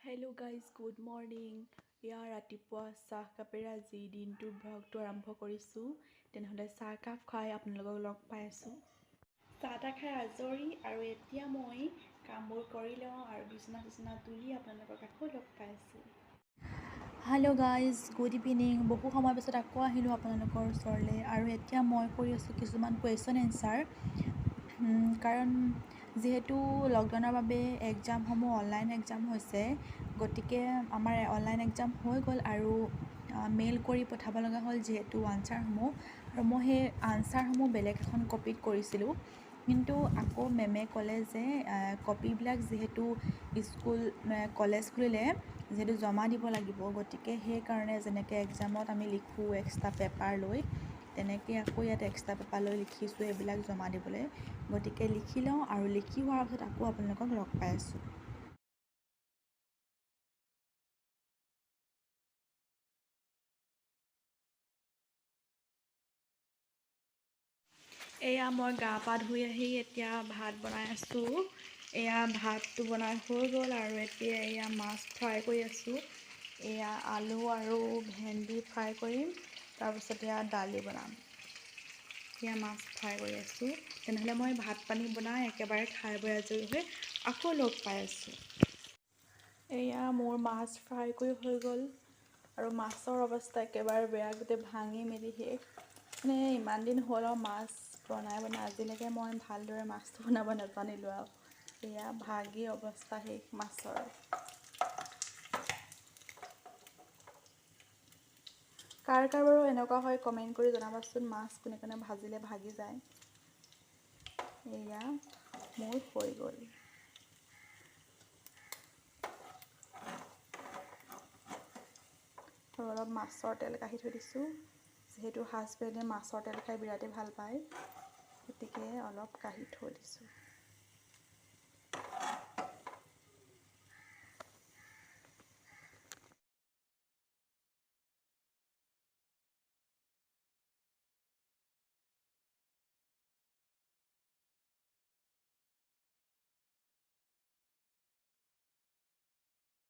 Hello' guys good morning. ইয়াৰ ৰাতিপুৱা চাহ কাপেৰে আজি দিনটোৰ ব্লগটো আৰম্ভ কৰিছোঁ। তেনেহ'লে চাহকাপ খাই আপোনালোকক লগ পাই আছোঁ। চাহ তাহ খাই আজৰি আৰু এতিয়া মই কামবোৰ কৰি লওঁ আৰু বিচনা তুলি আপোনালোকক আকৌ লগ পাই আছোঁ। Hello' guys good evening. বহু সময়ৰ পিছত আকৌ আহিলোঁ আপোনালোকৰ ওচৰলৈ আৰু এতিয়া মই কৰি আছোঁ কিছুমান কুৱেশ্যন এনচাৰ। কাৰণ যিহেতু লকডাউনৰ বাবে এক্সামসমূহ অনলাইন এক্সাম হৈছে, গতিকে আমাৰ অনলাইন এক্সাম হৈ গ'ল আৰু মেইল কৰি পঠাব লগা হ'ল যিহেতু আনচাৰসমূহ, আৰু মই সেই আনচাৰসমূহ বেলেগ এখন কপিত কৰিছিলোঁ। কিন্তু আকৌ মেমে ক'লে যে কপিবিলাক যিহেতু স্কুল কলেজ খুলিলে যিহেতু জমা দিব লাগিব, গতিকে সেইকাৰণে যেনেকৈ এক্সামত আমি লিখোঁ এক্সট্ৰা পেপাৰ লৈ, তেনেকৈ আকৌ ইয়াত এক্সট্ৰা পেপাৰ লৈ লিখিছোঁ এইবিলাক জমা দিবলৈ। গতিকে লিখি লওঁ আৰু লিখি হোৱাৰ পাছত আকৌ আপোনালোকক লগ পাই আছোঁ। এয়া মই গা পা ধুই আহি এতিয়া ভাত বনাই আছোঁ। এয়া ভাতটো বনাই হৈ গ'ল আৰু এতিয়া এয়া মাছ ফ্ৰাই কৰি আছোঁ। এয়া আলু আৰু ভেন্দি ফ্ৰাই কৰিম, তাৰপিছত এয়া দালি বনাম। এয়া মাছ ফ্ৰাই কৰি আছোঁ। তেনেহ'লে মই ভাত পানী বনাই একেবাৰে খাই বৈ আজৰি হৈ আকৌ লগ পাই আছোঁ। এয়া মোৰ মাছ ফ্ৰাই কৰি হৈ গ'ল আৰু মাছৰ অৱস্থা একেবাৰে বেয়া, গোটেই ভাঙি মেলি শেষ। মানে ইমান দিন হ'ল আৰু মাছ বনাই আজিলৈকে মই ভালদৰে মাছটো বনাব নাজানিলোঁ আৰু এয়া ভাগি অৱস্থা শেষ মাছৰ। কাৰ বাৰু এনেকুৱা হয় কমেণ্ট কৰি জনাবাচোন, মাছ কোনে কোনে ভাজিলে ভাগি যায়। এয়া মোৰ হৈ গ'ল। আৰু অলপ মাছৰ তেল কাঢ়ি থৈ দিছোঁ, যিহেতু হাজবেণ্ডে মাছৰ তেল খাই বিৰাটেই ভাল পায়, গতিকে অলপ কাঢ়ি থৈ দিছোঁ।